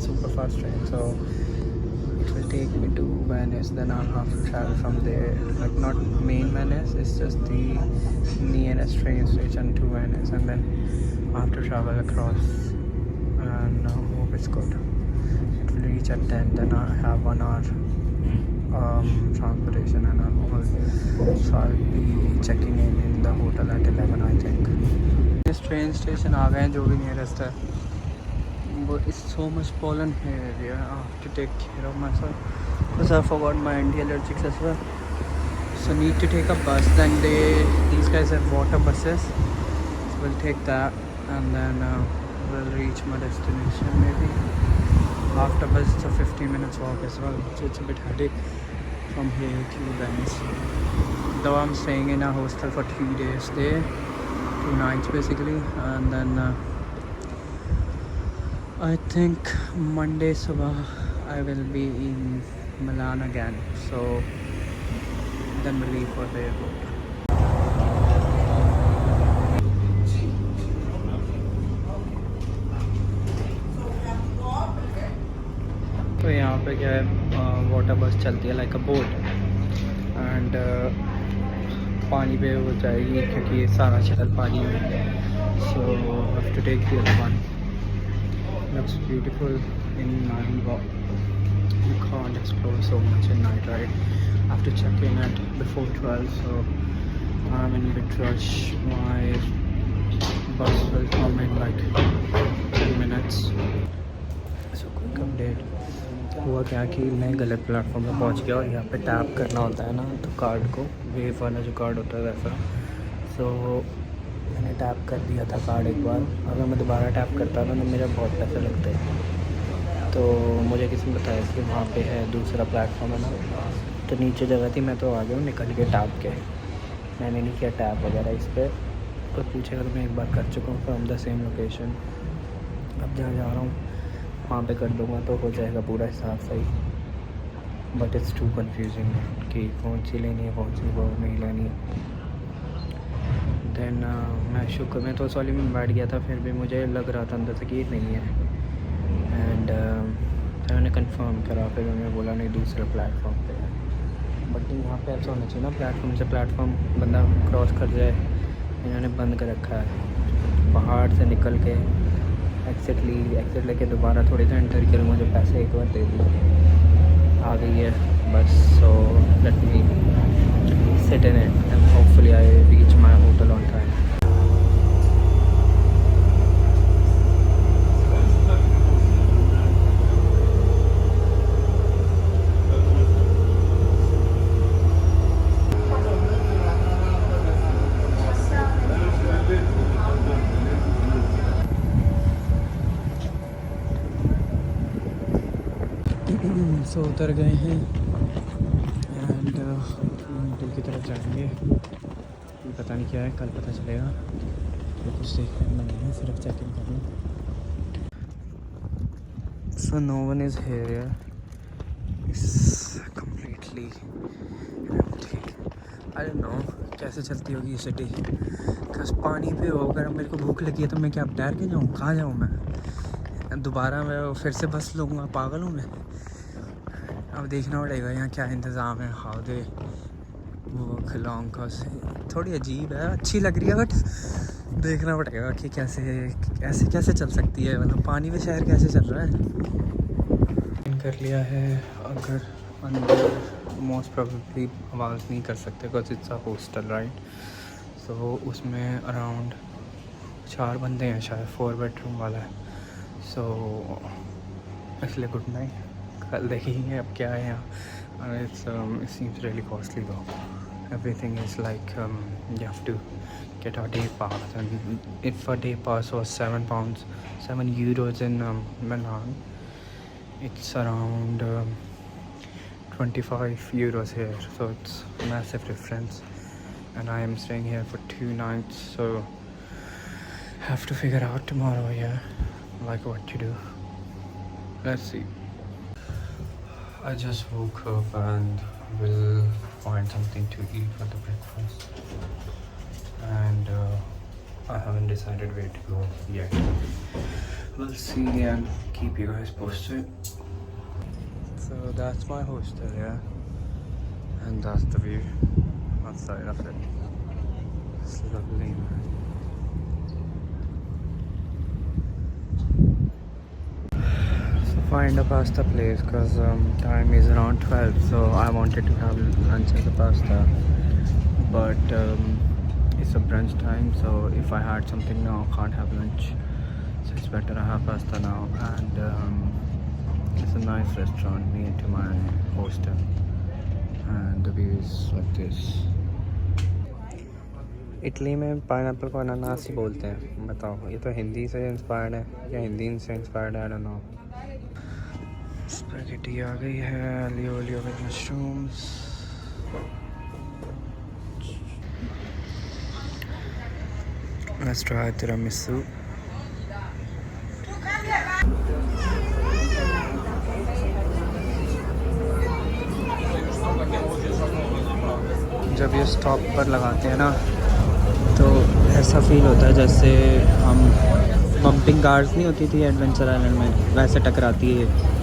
super fast train, so it will take me to Venice. Then I'll have to travel from there, like not main Venice, it's just the nearest train station to Venice, and then I have to travel across, and I hope it's good. It will reach at 10, then I have 1 hour transportation and all. So I'll be checking in the hotel at 11, I think. This train station आ गए हैं, जो भी nearest है. But it's so much pollen here. Yeah, I have to take care of myself because I forgot my anti-allergics as well. So need to take a bus. Then these guys have water buses. So we'll take that, and then we'll reach my destination maybe. After bus, it's a 15 minutes walk as well. So it's a bit headache from here to Venice. Though I'm staying in a hostel for 3 days there, 2 nights basically, and then I think Monday subah I will be in Milan again. So then we'll leave for the airport. तो यहाँ पे क्या है, water बस चलती है like a boat, and पानी पे वो जाएगी क्योंकि ये सारा शहर पानी में. So have to take the other one. Looks beautiful in night, but you can't explore so much at night, right? I have to check in at before 12, so I'm in a bit rush. My bus will come in like 10 minutes. So quick update. हुआ क्या कि मैं गलत platform पे पहुंच गया, और यहाँ पे टैप करना होता है ना, तो कार्ड को, वेव वाला जो कार्ड होता है वैसा. सो मैंने टैप कर दिया था कार्ड एक बार. अगर मैं दोबारा टैप करता ना तो मेरे बहुत पैसे लगते. तो मुझे किसी ने बताया कि वहाँ पे है दूसरा प्लेटफॉर्म है ना, तो नीचे जगह थी, मैं तो आ गया हूँ निकल के टैप के. मैंने नहीं किया टैप वगैरह इस पर. कोई पूछेगा तो मैं एक बार कर चुका हूँ फ्रॉम द सेम लोकेशन. अब जहाँ जा रहा हूँ वहाँ पे कर दूँगा तो हो जाएगा पूरा हिसाब सही. बट इट्स टू कन्फ्यूजिंग कि कौन सी लेनी है, कौन सी वो नहीं लेनी है. देन मैं शुक्र में तो सॉली में बैठ गया था, फिर भी मुझे लग रहा था अंदर से कि ये नहीं है. एंड फिर मैंने कंफर्म करा, फिर उन्होंने बोला नहीं दूसरे प्लेटफॉर्म पे है. बट यहाँ पे ऐसा होना चाहिए ना, प्लेटफॉर्म से प्लेटफॉर्म बंदा क्रॉस कर जाए. इन्होंने बंद कर रखा है. पहाड़ से निकल के एग्जिट लेके दोबारा थोड़ी देर एंटर किया, मुझे पैसे एक बार दे दिए. आ गई है बस. So let me sit in it and hopefully I reach my hotel on time. So उतर गए हैं एंड होटल की तरफ जाएंगे. पता नहीं क्या है, कल पता चलेगा. तो कुछ देखना नहीं है, सिर्फ चेक इन करना. So no one is here. It's completely empty. I don't know कैसे चलती होगी ये सिटी. बस पानी पे हो. अगर मेरे को भूख लगी है तो मैं क्या अब डर के जाऊँ? कहाँ जाऊँ मैं? दोबारा मैं फिर से बस लूँगा? पागल हूँ मैं? अब देखना पड़ेगा यहाँ क्या इंतज़ाम है. हाउ दे वो खिलौन का थोड़ी अजीब है, अच्छी लग रही है, बट देखना पड़ेगा कि कैसे चल सकती है. मतलब पानी में शहर कैसे चल रहा है. कर लिया है. अगर अंदर मोस्ट प्रोबेबली आवाज़ नहीं कर सकते because it's a hostel, right. So उसमें अराउंड 4 बंदे हैं शायद, 4 बेडरूम वाला है. सो इसलिए गुड नाइट. कल देखेंगे अब क्या है यहाँ. It seems really costly though. Everything is like you have to get a day pass, and if a day pass was €7 in Milan, it's around €25 here. So it's a massive difference, and I am staying here for 2 nights, so have to figure out tomorrow, like what to do. Let's see. I just woke up and will find something to eat for the breakfast, and I haven't decided where to go yet. we'll see and keep you guys posted. So that's my hostel, yeah, and that's the view outside of it. It's lovely, man. So find a pasta place because time is around 12, so I wanted to have lunch at the pasta, but it's a brunch time, so if I had something now, I can't have lunch. So it's better I have pasta now, and it's a nice restaurant near to my hostel, and the view is like this. Italy में pineapple को अनानास ही बोलते हैं। बताओ, ये तो हिंदी से inspired है या हिंदी से इंस्पायर्ड है, आई डोंट नो। स्पैगेटी आ गई है, लियो लियो with mushrooms. Let's try tiramisu. जब ये स्टॉप पर लगाते हैं ना, तो ऐसा फील होता है जैसे हम बम्पिंग कार्स नहीं होती थी एडवेंचर आइलैंड में, वैसे टकराती है।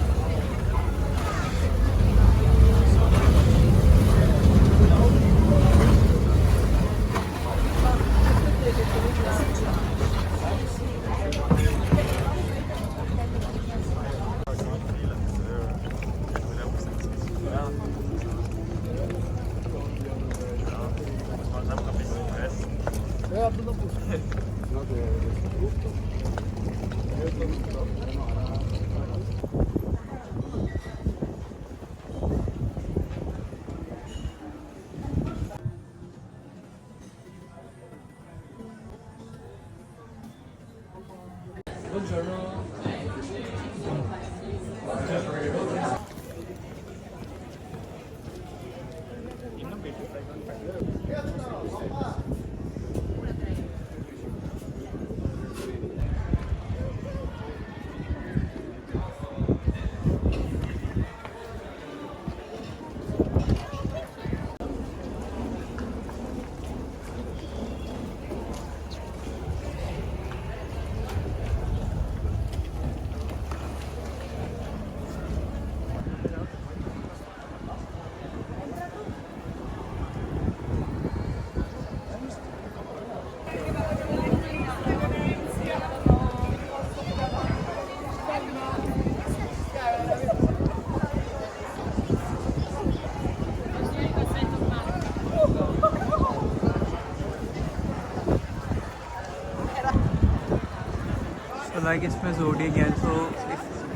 लाइक इसमें जोडियक है, तो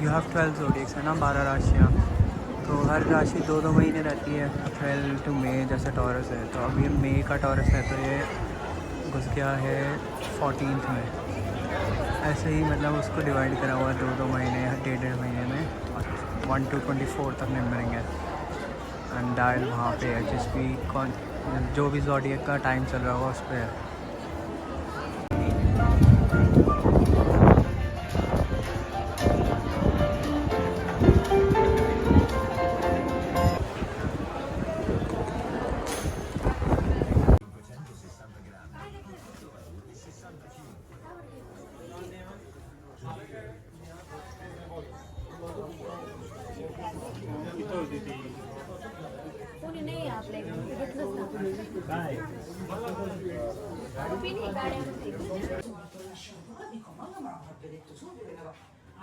यू हैव 12 जोडियक्स है ना, 12 राशियाँ। तो हर राशि 2-2 महीने रहती है, अप्रैल टू मई। जैसे टॉरस है, तो अब ये मई का टॉरस है, तो ये घुस गया है 14th में। ऐसे ही मतलब उसको डिवाइड करा हुआ 2-2 महीने या 1.5 महीने में, और 1 to 24 तक नंबरिंग है। एंड डायल वहाँ पे है, जिस भी जो भी जोडियक का टाइम चल रहा होगा उस पर है।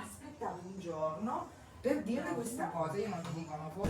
Aspettavo un giorno per dire questa cosa, io non ti dicono poi.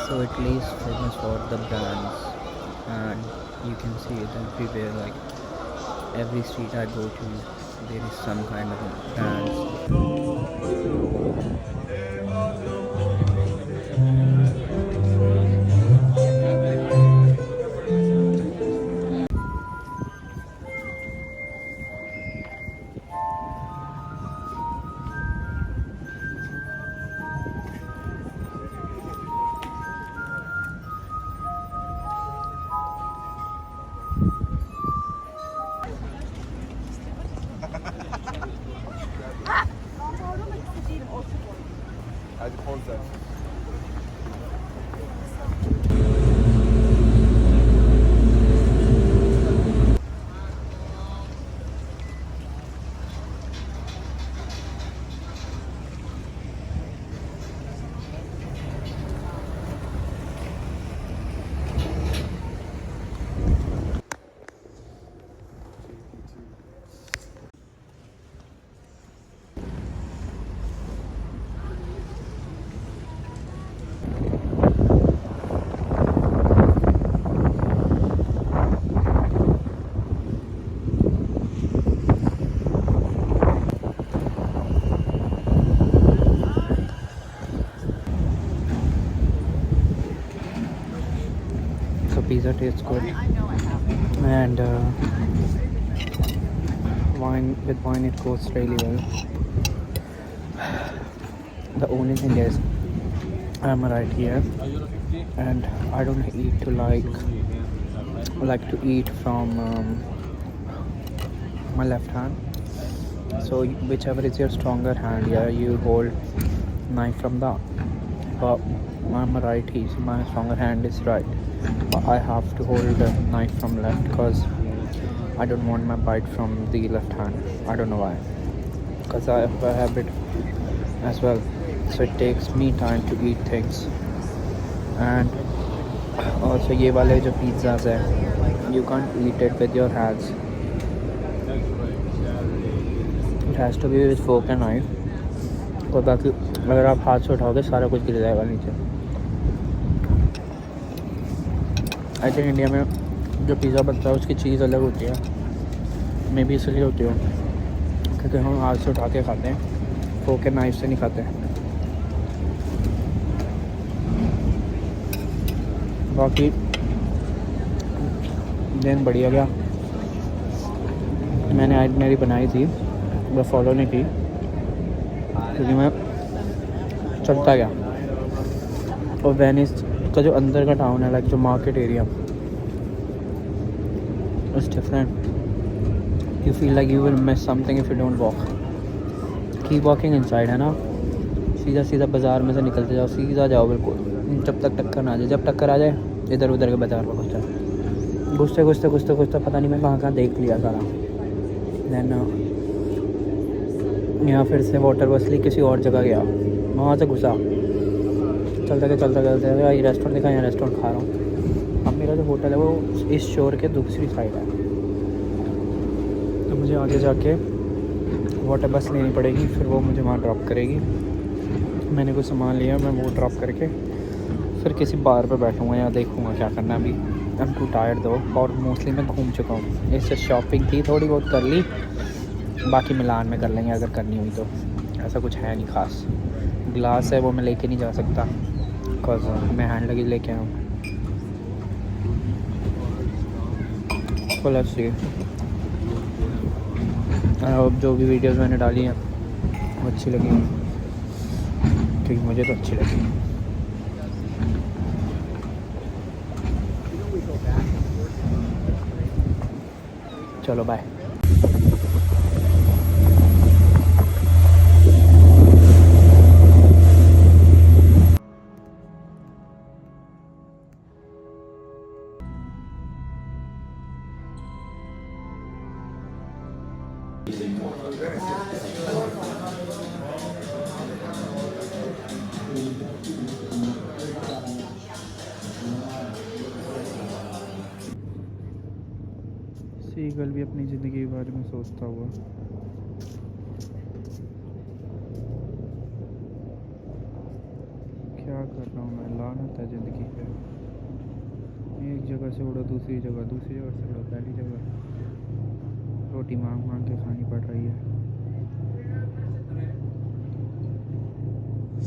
So Italy is famous for the brands, and you can see it everywhere. Like every street I go to, there is some kind of brands. Hadi poz ver. So pizza tastes good, and wine it goes really well. The only thing is I'm right here, and I don't eat to like to eat from my left hand. So whichever is your stronger hand, yeah, you hold knife from that. But I'm a righty, so my stronger hand is right. But I have to hold the knife from left because I don't want my bite from the left hand. I don't know why. Because I have a habit as well. So it takes me time to eat things. And also ये वाले जो pizzas है, you can't eat it with your hands. It has to be with fork and knife. और बाकी अगर आप हाथ से उठाओगे सारा कुछ गिर जाएगा नीचे. आई थिंक इंडिया में जो पिज़्ज़ा बनता है उसकी चीज़ अलग होती है. मे भी इसलिए होती हो क्योंकि हम हाथ से उठा के खाते हैं, फोक एंड नाइफ से नहीं खाते. बाकी दिन बढ़िया गया. मैंने आइटनरी बनाई थी, वो फॉलो नहीं की क्योंकि मैं चलता गया. और वेनिस का जो अंदर का टाउन है, लाइक जो market area, it's different. You feel like you will miss something if you don't walk. Keep walking inside, है ना. सीधा सीधा बाज़ार में से निकलते जाओ, सीधा जाओ बिल्कुल, जब तक टक्कर ना आ जाए. जब टक्कर आ जाए इधर उधर के बाज़ार में घुसते घुसते पता नहीं मैं कहाँ देख लिया सारा. देन यहाँ फिर से वाटर बस ली, किसी और जगह गया, वहाँ से घुसा. चलते ये रेस्टोरेंट देखा, यहाँ रेस्टोरेंट खा रहा हूँ. अब मेरा जो होटल है वो इस शोर के दूसरी साइड है, तो मुझे आगे जाके वाटर बस लेनी पड़ेगी, फिर वो मुझे वहाँ ड्रॉप करेगी. मैंने कुछ सामान लिया, मैं वो ड्रॉप करके फिर किसी बार पे बैठूँगा या देखूँगा क्या करना. अभी आई एम टू टायर्ड दो, और मोस्टली मैं घूम चुका हूँ. इससे शॉपिंग थी, थोड़ी बहुत कर ली, बाकी मिलान में कर लेंगे अगर करनी हुई तो. ऐसा कुछ है नहीं ख़ास. ग्लास है वो मैं लेके नहीं जा सकता बिकॉज मैं हैंड लगेज लेके आया हूँ. Let's see. अब जो भी वीडियोस मैंने डाली हैं वो अच्छी लगी, क्योंकि मुझे तो अच्छी लगी. चलो बाय. सीगल भी अपनी ज़िंदगी के बारे में सोचता हुआ. क्या कर रहा हूँ मैं, लानत है ज़िंदगी पे. एक जगह से उड़ो दूसरी जगह से उड़ो पहली जगह. रोटी मांग के खानी पड़ रही है.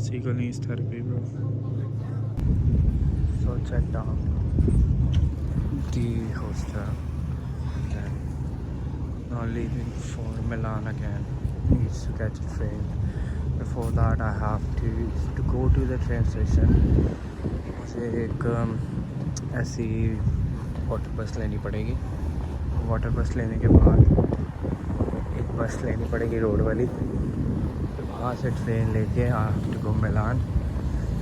Seagull needs therapy, bro. So check down the hostel. Then now leaving for Milan again. Needs to catch a train. Before that, I have to go to the train station. मुझे एक ऐसी वाटर बस लेनी पड़ेगी। Water बस लेने के बाद एक बस लेनी पड़ेगी रोड वाली, फिर वहाँ से ट्रेन लेके टू गो मिलान,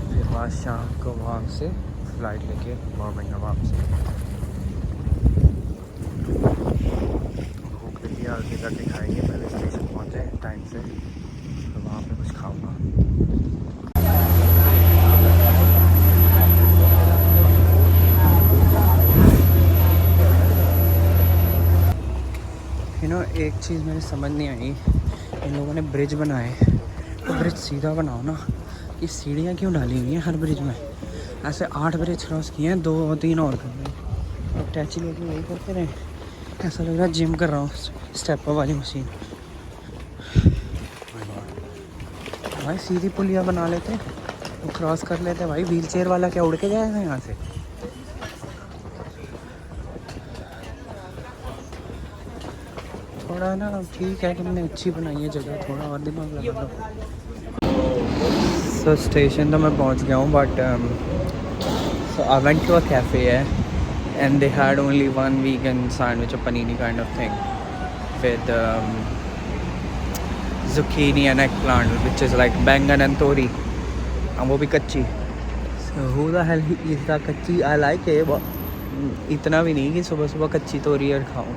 फिर वहाँ शाम को वहाँ से फ़्लाइट लेके बर्मिंघम वापस। भूख लगी, आगे जाके खाएंगे, पहले स्टेशन पहुँचे टाइम से, तो वहाँ पे कुछ खाऊंगा। एक चीज़ मेरे समझ नहीं आई, इन लोगों ने ब्रिज बनाए तो ब्रिज सीधा बनाओ ना, ये सीढ़ियाँ क्यों डाली हुई हैं हर ब्रिज में? ऐसे 8 ब्रिज क्रॉस किए हैं, 2-3 और करने, और टैची लोग वही करते रहे। ऐसा लग रहा है जिम कर रहा हूँ, स्टेपर वाली मशीन। भाई सीधी पुलिया बना लेते, वो क्रॉस कर लेते भाई। व्हील चेयर वाला क्या उड़ के जाएगा यहाँ से? थोड़ा ना ठीक है, तुमने अच्छी बनाई है जगह, थोड़ा और दिमाग लगा दो। सो स्टेशन तो मैं पहुंच गया हूँ, but so I went to a cafe and they had only one vegan sandwich, a panini kind of thing with zucchini and eggplant, which is like बैंगन and तोरी, और वो भी कच्ची। So who the hell is that कच्ची? I like it, but इतना भी नहीं कि सुबह सुबह कच्ची तोरी और खाऊं,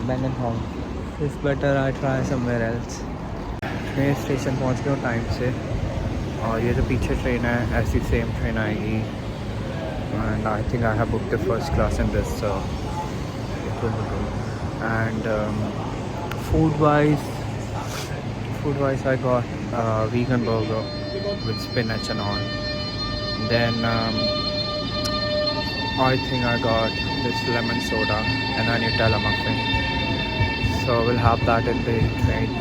बैंगन खाऊं। It's better I try somewhere else। मैं स्टेशन पहुंच गया हूँ टाइम से, और ये जो पीछे ट्रेन है ऐसी सेम ट्रेन आएगी, and I think I have booked the first class in this, so it will be good। And food wise I got a vegan burger with spinach and all. Then I think I got this lemon soda and a Nutella muffin. So we'll have that in the train.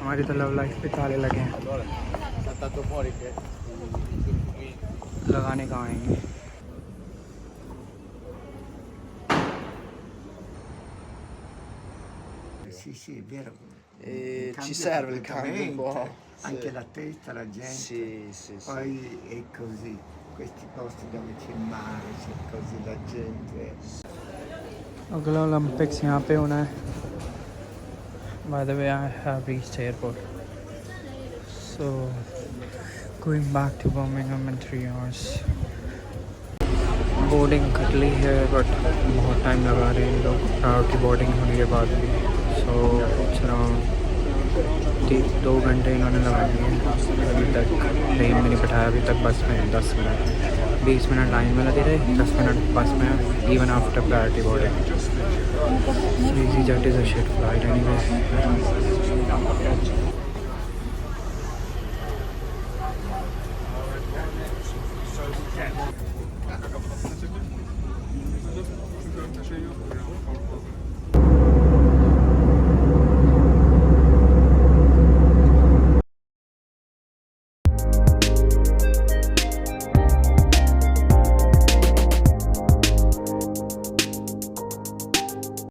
हमारी तो love life पे ताले लगे हैं, लगाने कहाँ आएंगे? Sì, è vero. Ci serve il cambio un po'. Anche la testa, la gente. Sì. Poi è così. Questi posti dove c'è il mare, c'è così la gente. अगला ओलंपिक्स यहाँ पे होना है। By the way, I have reached airport, so going back to Birmingham in 3 hours. Boarding कर ली है, but बहुत time लगा रहे हैं लोग प्रायोरिटी बोर्डिंग होने के बाद भी। सो अराउंड 2 घंटे इन्होंने लगा दिए हैं, अभी तक ट्रेन में नहीं बैठाया, अभी तक बस में 10 मिनट 20 मिनट लाइन में लगे रहे, 10 मिनट बस में, even after priority boarding. So EasyJet is a shit flight anyway।